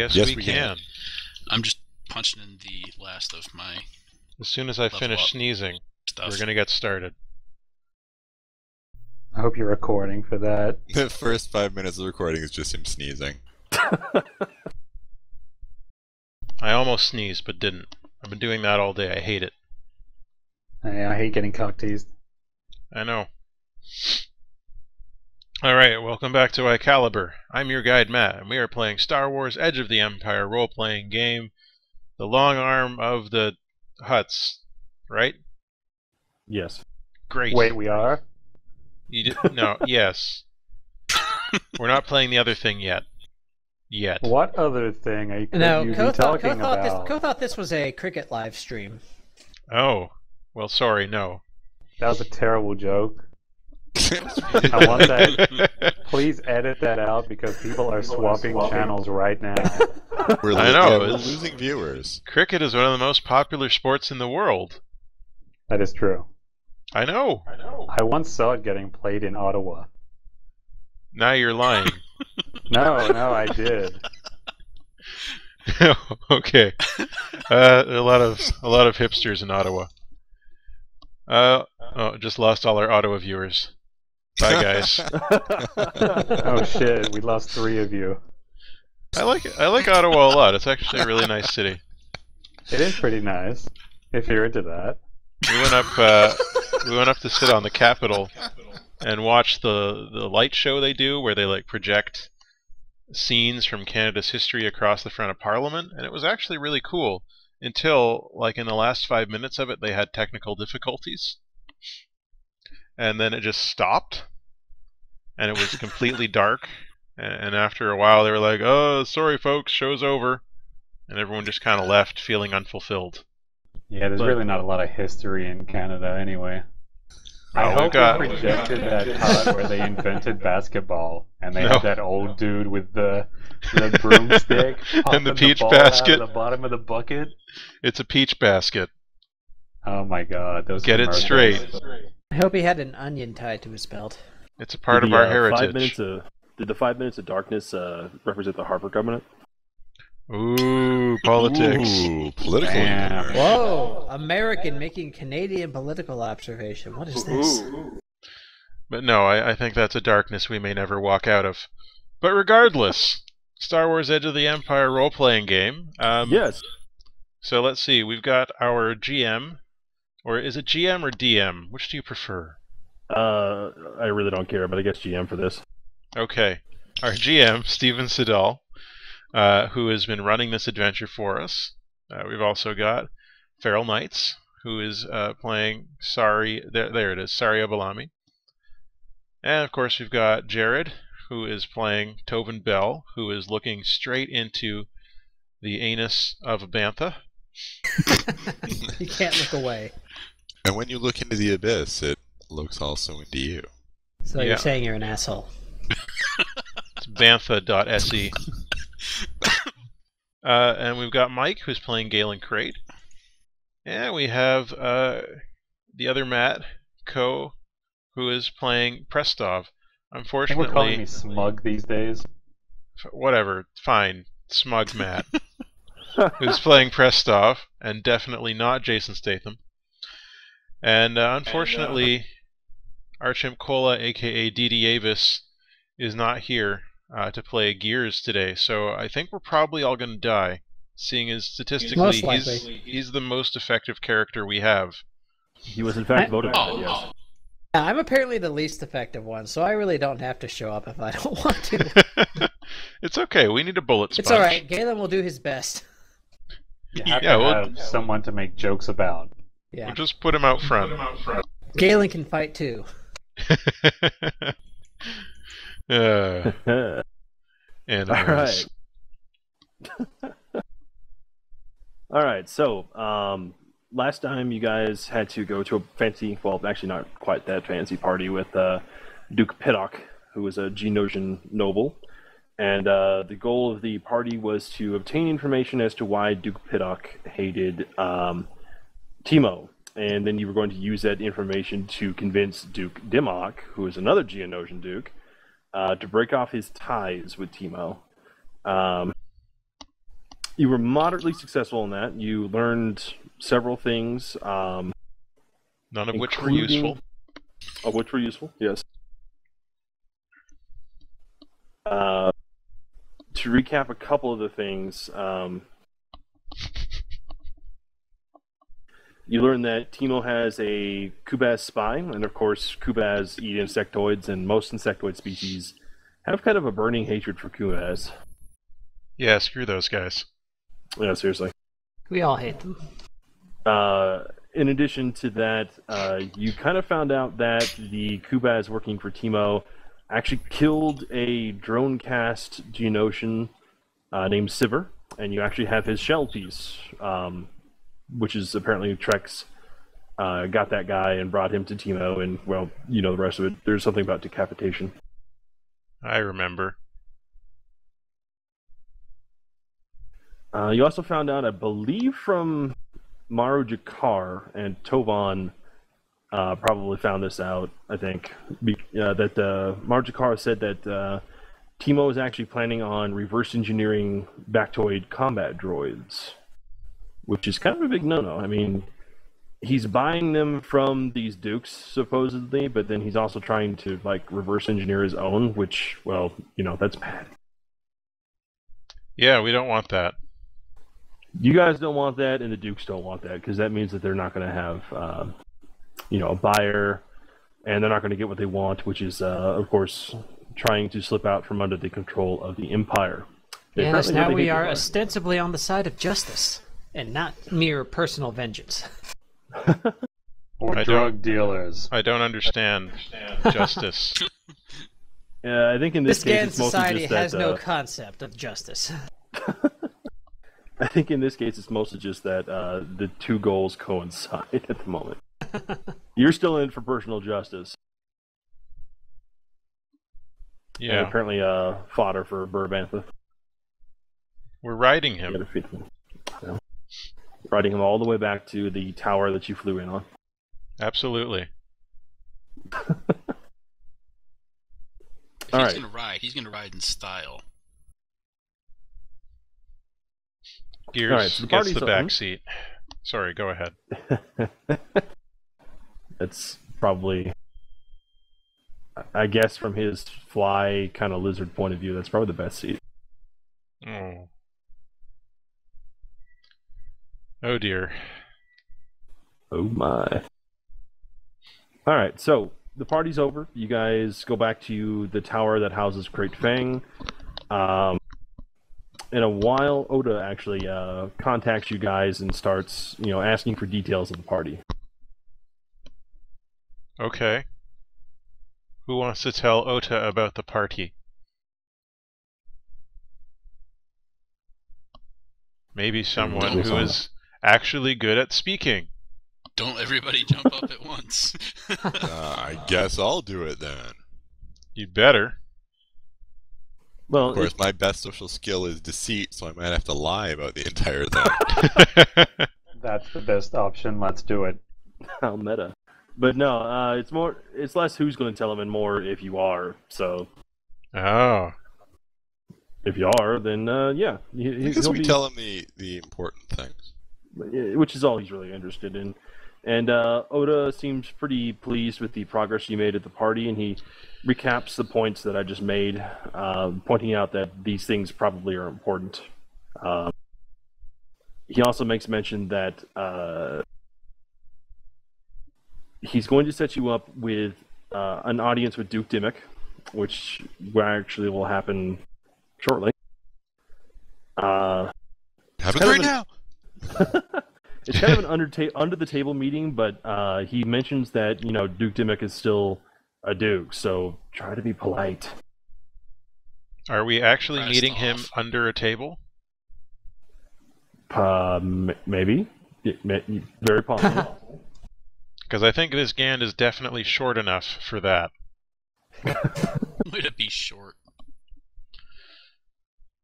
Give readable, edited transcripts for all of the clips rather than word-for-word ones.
guess Yes, we we can. I'm just punching in the last of my As soon as I finish sneezing, stuff. we're going to get started. I hope you're recording for that. The first 5 minutes of the recording is just him sneezing. I almost sneezed, but didn't. I've been doing that all day. I hate it. I hate getting cock teased. I know. Alright, welcome back to iCaliber. I'm your guide, Matt, and we are playing Star Wars Edge of the Empire role-playing game, The Long Arm of the Hutts, right? Yes. Great. Wait, we are? No, yes. We're not playing the other thing yet. What other thing are you talking about? Co thought this was a cricket live stream. Oh, well, sorry, no. That was a terrible joke. I want that. Please edit that out because people are swapping channels right now. I know. We're losing viewers. Cricket is one of the most popular sports in the world. That is true. I know. I once saw it getting played in Ottawa. Now you're lying. No, I did. Okay. A lot of hipsters in Ottawa. Just lost all our Ottawa viewers. Bye, guys. Oh shit, we lost 3 of you. I like Ottawa a lot. It's actually a really nice city. It is pretty nice, if you're into that. We went up to sit on the Capitol and watch the light show they do, where they like project scenes from Canada's history across the front of Parliament, and it was actually really cool until, like, in the last 5 minutes of it, they had technical difficulties, and then it just stopped, and it was completely dark, and after a while they were like, "Oh, sorry folks, show's over," and everyone just kind of left feeling unfulfilled. Yeah, there's really not a lot of history in Canada anyway. I Oh, hope we projected that part where they invented basketball, and they had that old dude with the broomstick and the peach ball basket out of the bottom of the bucket. It's a peach basket. Oh my god, those Get it commercials. straight. I hope he had an onion tied to his belt. It's a part of our heritage. Did the 5 minutes of darkness represent the Harper Covenant? Ooh, politics. Ooh, political Damn. humor. Whoa! American making Canadian political observation. What is this? But no, I think that's a darkness we may never walk out of. But regardless, Star Wars Edge of the Empire role-playing game. Yes. So let's see, we've got our GM, or is it GM or DM? Which do you prefer? I really don't care, but I guess GM for this. Okay, our GM, Steven Siddall, who has been running this adventure for us. We've also got FeralKnights, who is playing Sari. There it is, Sari Abalami. And of course, we've got Jared, who is playing Tobin Bell, who is looking straight into the anus of a bantha. You can't look away. And when you look into the abyss, it looks also into you. So Yeah. you're saying you're an asshole. It's bantha.se. And we've got Mike, who's playing Galen Crate. And we have the other Matt, Co, who is playing Prestov. I think we're calling Unfortunately, me smug these days. whatever, fine, smug Matt, who's playing Prestov, and definitely not Jason Statham. And unfortunately, Archimp Cola, aka ddavis, is not here to play Gears today, so I think we're probably all going to die, seeing as statistically Most likely. he's the most effective character we have. He was in fact voted for it, yes. Yeah, I'm apparently the least effective one, so I really don't have to show up if I don't want to. It's okay, we need a bullet sponge. It's alright, Galen will do his best. You have Yeah, to well- have someone to make jokes about. Yeah. We'll just put him out front. Galen can fight too. Animals. Alright, so, last time you guys had to go to a fancy, well, actually not quite that fancy party with Duke Piddock, who was a Geonosian noble. And the goal of the party was to obtain information as to why Duke Piddock hated Timo. And then you were going to use that information to convince Duke Dimmock, who is another Geonosian duke, to break off his ties with Timo. You were moderately successful in that. You learned several things. None of which were useful. Of which were useful, yes. To recap a couple of the things, you learn that Timo has a Kubaz spy, and of course, Kubaz eat insectoids, and most insectoid species have kind of a burning hatred for Kubaz. Yeah, screw those guys. Yeah, seriously. We all hate them. In addition to that, you kind of found out that the Kubaz working for Timo actually killed a drone-cast Geonosian named Sivir, and you actually have his shell piece, which is apparently Trex got that guy and brought him to Timo, and, well, you know the rest of it. There's something about decapitation. I remember. You also found out, I believe, from Maru Jakar, and Tovan probably found this out, I think, that Maru Jakar said that Timo is actually planning on reverse engineering Bactoid combat droids, which is kind of a big no-no. I mean, he's buying them from these dukes, supposedly, but then he's also trying to, like, reverse engineer his own, which, well, you know, that's bad. Yeah, we don't want that. You guys don't want that, and the Dukes don't want that, because that means that they're not going to have, you know, a buyer, and they're not going to get what they want, which is, of course, trying to slip out from under the control of the Empire. Yes, now we are ostensibly on the side of justice, and not mere personal vengeance. Or drug dealers. I don't understand justice. I think in this case, it's mostly society just that, has no concept of justice. I think in this case, it's mostly just that the two goals coincide at the moment. You're still in for personal justice. Yeah. And apparently fodder for Burbantha. We're riding him. Yeah. Riding him all the way back to the tower that you flew in on. Absolutely. If he's gonna ride in style. Gears so the gets the party's back on. seat. Sorry, go ahead. That's probably, I guess, from his fly kind of lizard point of view, that's probably the best seat. Oh. Oh dear. Oh my. Alright, so the party's over. You guys go back to the tower that houses Crate Fang. In a while, Oda actually contacts you guys and starts, you know, asking for details of the party. Okay. Who wants to tell Ota about the party? Maybe someone who is actually good at speaking. Don't everybody jump up at once. I guess I'll do it then. You'd better. Well, Of course, my best social skill is deceit, so I might have to lie about the entire thing. That's the best option. Let's do it. how meta. But no, it's less who's going to tell him and more if you are. So Oh. if you are, then yeah, I guess we tell him the important things. Which is all he's really interested in. And Oda seems pretty pleased with the progress you made at the party, and he recaps the points that I just made, pointing out that these things probably are important. He also makes mention that he's going to set you up with an audience with Duke Dimmick, which actually will happen shortly. Happens right now! It's kind of an under the table meeting, but he mentions that Duke Dimmick is still a Duke, so try to be polite. Are we actually Pressed meeting off. him under a table? Maybe. Very possible. Because I think this Gand is definitely short enough for that. Way to be short.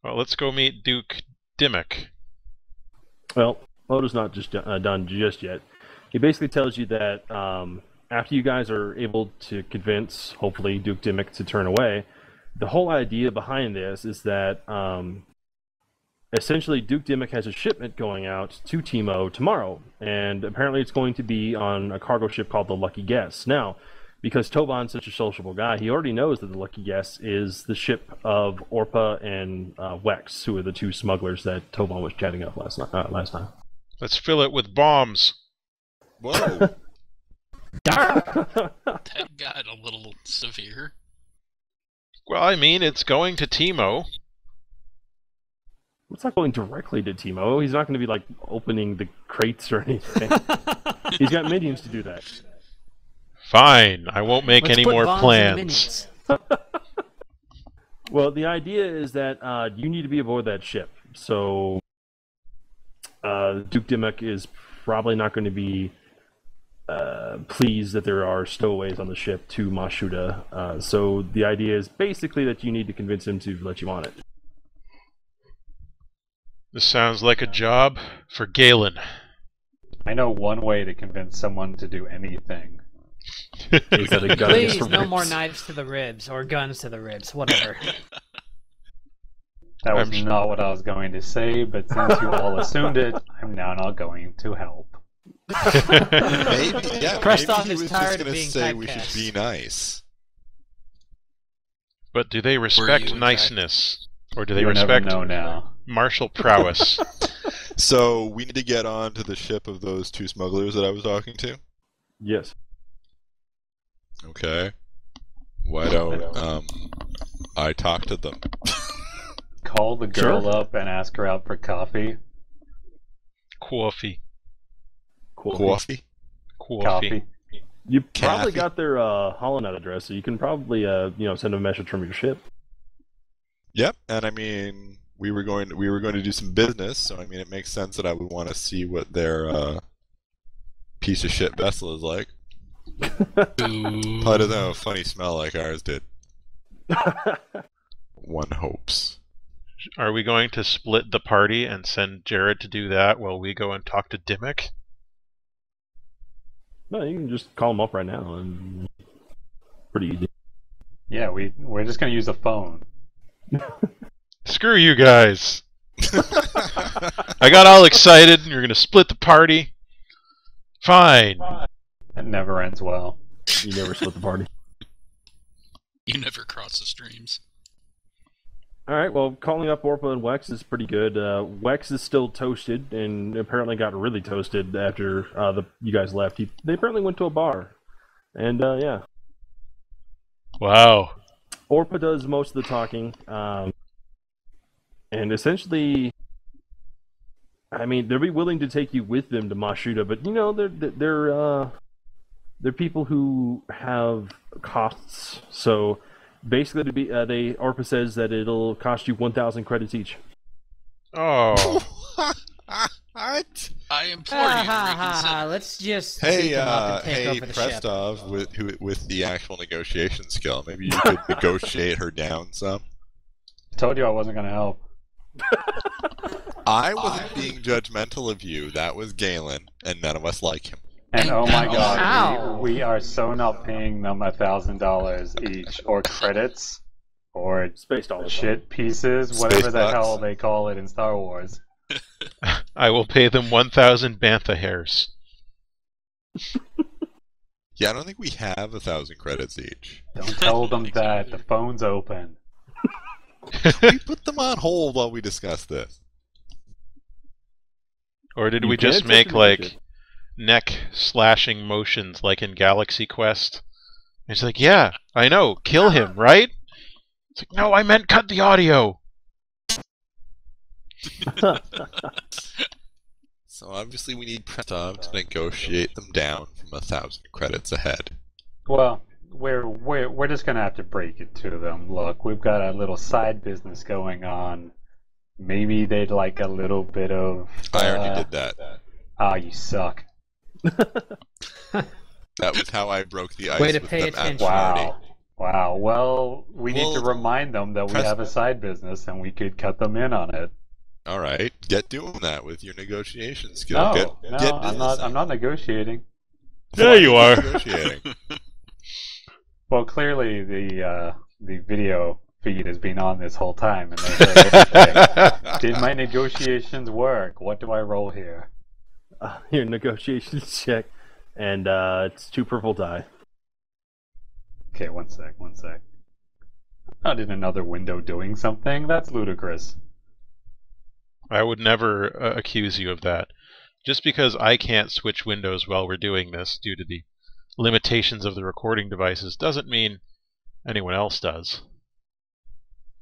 Well, let's go meet Duke Dimmick. Well, Oda's not just done just yet. He basically tells you that after you guys are able to convince, hopefully, Duke Dimmick to turn away, the whole idea behind this is that essentially Duke Dimmick has a shipment going out to Timo tomorrow, and apparently it's going to be on a cargo ship called the Lucky Guess. Now, because Tobon's such a sociable guy, he already knows that the Lucky Guess is the ship of Orpa and Wex, who are the two smugglers that Tobon was chatting up last time. Let's fill it with bombs. Whoa. That got a little severe. Well, I mean, it's going to Timo. It's not going directly to Timo. He's not going to be like opening the crates or anything. He's got minions to do that. Fine, I won't make Let's any put more bombs in plans. minions. Well, the idea is that you need to be aboard that ship. So Duke Dimmick is probably not going to be pleased that there are stowaways on the ship to Mos Shuuta. So the idea is basically that you need to convince him to let you on it. This sounds like a job for Galen. I know one way to convince someone to do anything. Is that a gun Please, for no ribs? more knives to the ribs or guns to the ribs, whatever. That was I'm- not what I was going to say, but since you all assumed it, I'm now not going to help. Maybe, yeah, Preston maybe he is was tired just of gonna being say we typecast. should be nice. But do they respect in fact? niceness? Or do they You'll never respect know now. martial prowess? So we need to get on to the ship of those two smugglers that I was talking to. Yes. Okay. Why don't I talk to them? Call the girl Sure. up and ask her out for coffee. Coffee. Cool. Coffee? Coffee. You probably Kathy. got their HoloNet address, so you can probably send them a message from your ship. Yep. And I mean, we were going to do some business, so I mean, it makes sense that I would want to see what their piece of shit vessel is like. Ooh. Probably doesn't have a funny smell like ours did. One hopes. Are we going to split the party and send Jared to do that while we go and talk to Dimmick? No, you can just call them up right now, and pretty easy. Yeah, we're just gonna use a phone. Screw you guys! I got all excited and you're gonna split the party? Fine. It never ends well. You never split the party. You never cross the streams. All right, well, calling up Orpa and Wex is pretty good. Wex is still toasted, and apparently got really toasted after you guys left. They apparently went to a bar, and yeah, Wow. Orpa does most of the talking, and essentially, I mean, they'll be willing to take you with them to Mos Shuuta, but you know, they're people who have costs, so. Basically, Orpa says that it'll cost you 1,000 credits each. Oh. What? I implore you to reconsider. Let's just Hey, beat them up and take hey, over the ship. Prestov, with the actual negotiation skill, maybe you could negotiate her down some. Told you I wasn't gonna help. I wasn't being judgmental of you. That was Galen, and none of us like him. And oh my Ow. god, we are so not paying them $1,000 each, or credits, or Space dollars. shit pieces, whatever Space the bucks. hell they call it in Star Wars. I will pay them 1,000 bantha hairs. Yeah, I don't think we have 1,000 credits each. Don't tell them that. The phone's open. We put them on hold while we discuss this. Or did You we just can't make, technically like, make it. neck-slashing motions like in Galaxy Quest? It's like, yeah, I know, kill him, right? It's like, no, I meant cut the audio! So obviously we need Prestov to negotiate them down from 1,000 credits ahead. Well, we're just gonna have to break it to them. Look, we've got a little side business going on. Maybe they'd like a little bit of. I already did that. Ah, you suck. That was how I broke the ice Way to with pay them at attention. the party. Wow. Wow. Well, we need to Well, remind them that we Press- have a side business and we could cut them in on it. All right, get doing that with your negotiation skill. No, get no, I'm business not. I'm on. not negotiating. There you are. Negotiating. Well, clearly the video feed has been on this whole time, and they heard everything. Did my negotiations work? What do I roll here? Your negotiations check, and it's 2 purple die. Okay, one sec. Not in another window doing something? That's ludicrous. I would never accuse you of that. Just because I can't switch windows while we're doing this due to the limitations of the recording devices doesn't mean anyone else does.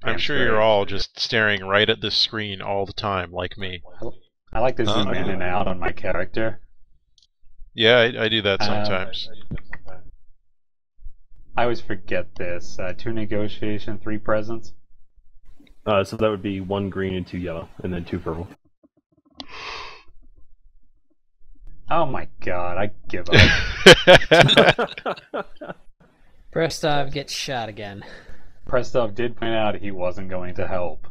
I'm That's sure great. you're all just staring right at this screen all the time, like me. I like to zoom in and out on my character. Yeah, I do that sometimes. I always forget this. 2 negotiation, 3 presents. So that would be 1 green and 2 yellow, and then 2 purple. Oh my god, I give up. Prestov gets shot again. Prestov did point out he wasn't going to help.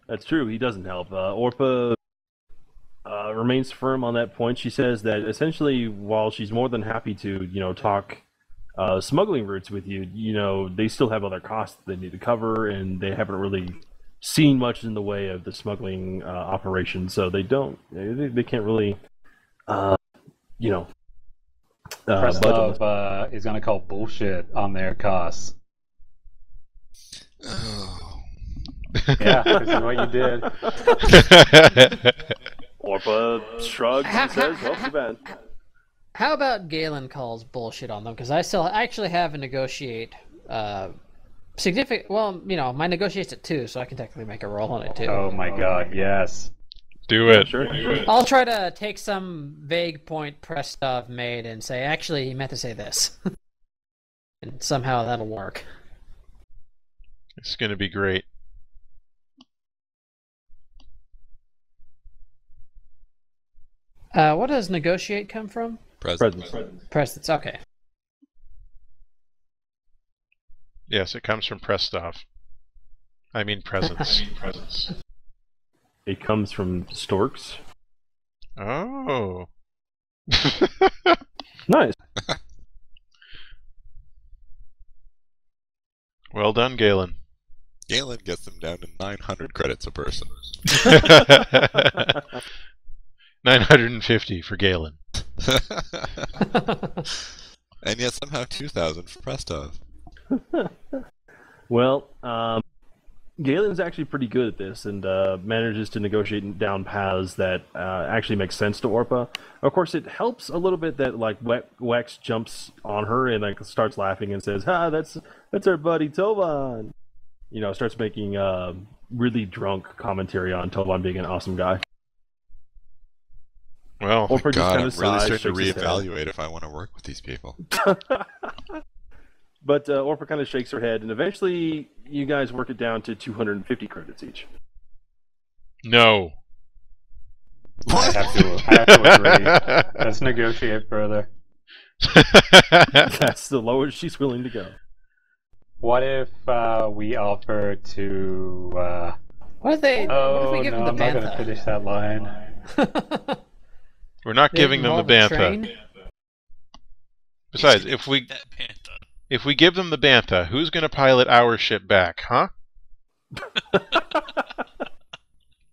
That's true. He doesn't help. Orpa remains firm on that point. She says that essentially, while she's more than happy to, talk smuggling routes with you, they still have other costs they need to cover, and they haven't really seen much in the way of the smuggling operation. So they don't. They can't really, Prestov is going to call bullshit on their costs. Oh. Yeah, this is what you did. Orpa shrugs and says, "Well, too bad." How about Galen calls bullshit on them? Because I actually have a negotiate significant. Well, my negotiate's at 2, so I can technically make a roll on it too. Oh my god, yes. Do it. Sure. I'll try to take some vague point Prestov made and say, actually, he meant to say this, and somehow that'll work. It's going to be great. What does negotiate come from? Presents. Presence. Okay. Yes, it comes from Prestov. I mean presents. It comes from storks. Oh. Nice. Well done, Galen. Galen gets them down to 900 credits a person. 950 for Galen. And yet somehow 2,000 for Prestov. Well, Galen's actually pretty good at this, and manages to negotiate down paths that actually make sense to Orpa. Of course, it helps a little bit that Wex jumps on her and starts laughing and says, "Ha, that's our buddy Tovan." Starts making really drunk commentary on Tovan being an awesome guy. Well, Orpa just God, kind I'm of really sighs, starting to shakes his head. reevaluate if I want to work with these people. But Orpa kind of shakes her head, and eventually you guys work it down to 250 credits each. no. I have to agree. Let's negotiate further. That's the lowest she's willing to go. What if we offer to... What if they? What if we give no, them the I'm not going to finish that line. bantha? We're not giving them the Involve a bantha. train? Besides, He's if gonna we eat that bantha. if we give them the bantha, who's going to pilot our ship back, huh?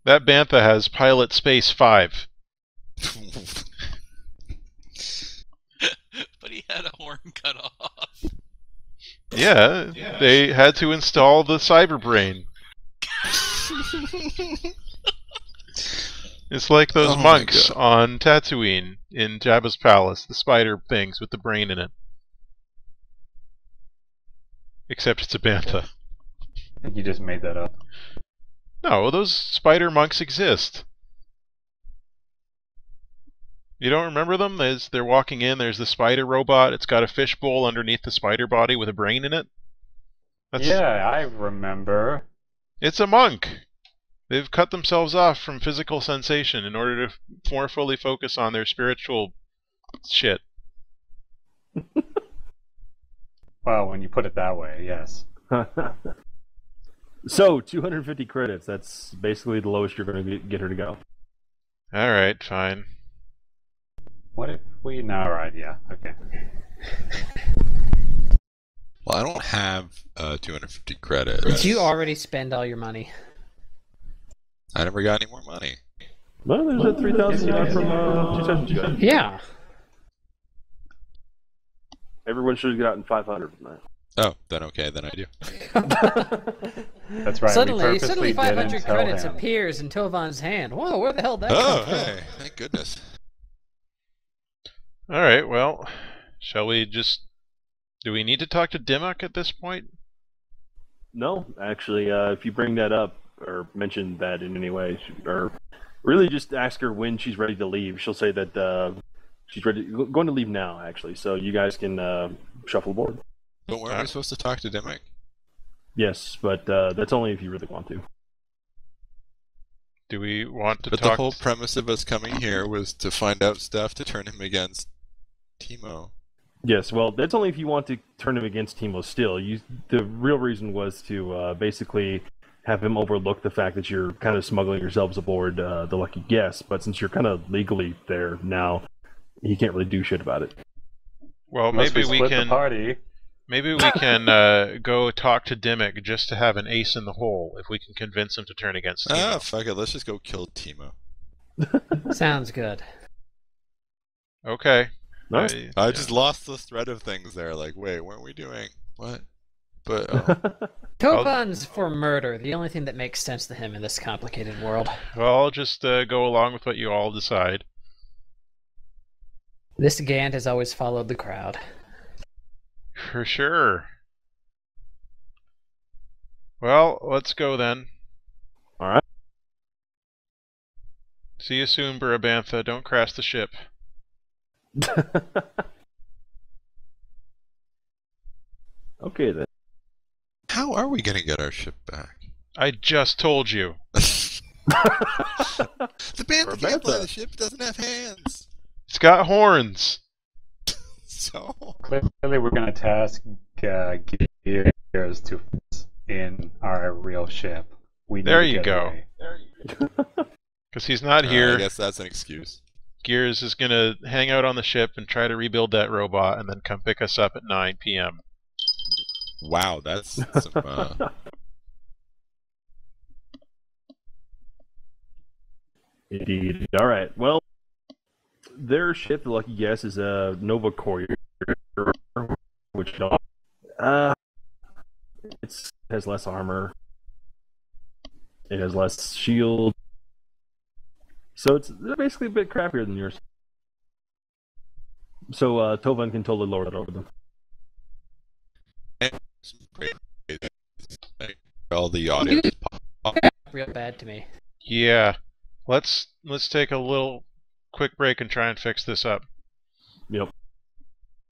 That bantha has pilot space 5. But he had a horn cut off. Yeah, they had to install the cyber brain. It's like those Oh my monks God. on Tatooine in Jabba's palace, the spider things with the brain in it. Except it's a bantha. I think you just made that up. No, those spider monks exist. You don't remember them? They're walking in, there's the spider robot, it's got a fishbowl underneath the spider body with a brain in it. Yeah, I remember. It's a monk! They've cut themselves off from physical sensation in order to more fully focus on their spiritual shit. Well, when you put it that way, yes. So, 250 credits. That's basically the lowest you're going to get her to go. Alright, fine. What if we... No, alright, yeah, okay. Well, I don't have 250 credits. Did you already spend all your money? I never got any more money. Well, there's that 3,000 you got from 2 sessions ago. Yeah. Everyone should have gotten 500 from that. Oh, then okay, then I do. That's right. Suddenly we purposely 500 didn't tell credits him. appears in Tovan's hand. Whoa, where the hell did that Oh, come from? hey, thank goodness. All right. Well, shall we just? Do we need to talk to Dimmock at this point? No, actually, if you bring that up or mention that in any way, or really just ask her when she's ready to leave, she'll say that she's going to leave now, actually. So you guys can shuffle aboard. But weren't we supposed to talk to Dimmock? Yes, but that's only if you really want to. Do we want to But talk? the whole premise of us coming here was to find out stuff to turn him against Timo. Yes, well, that's only if you want to turn him against Timo still. The real reason was to basically have him overlook the fact that you're kind of smuggling yourselves aboard the Lucky Guess, but since you're kind of legally there now, he can't really do shit about it. Well, Unless maybe we split can. the party. Maybe we can go talk to Dimmock just to have an ace in the hole if we can convince him to turn against Timo. Ah, fuck it, let's just go kill Timo. Sounds good. Okay. No? I just lost the thread of things there, like, wait, weren't we doing what? But, oh. Tovan's for murder, the only thing that makes sense to him in this complicated world. Well, I'll just go along with what you all decide. This Gant has always followed the crowd. For sure. Well, let's go then. Alright. See you soon, Burabantha. Don't crash the ship. Okay, then. How are we gonna get our ship back? I just told you. The bantha can't fly, Bantha. the ship doesn't have hands. It's got horns. So... Clearly, we're going to task Gears to fix in our real ship. We need There to you get go. away. Because he's not I here. guess that's an excuse. Gears is going to hang out on the ship and try to rebuild that robot and then come pick us up at 9 p.m. Wow, that's some, Indeed. Alright, well, their ship, the Lucky Guess, is a Nova Courier, which it has less armor. It has less shield. So it's basically a bit crappier than yours. So Tovan can totally lord it over them. some great like, all the audio. Real bad to me. Yeah. Let's take a little quick break and try and fix this up. Yep.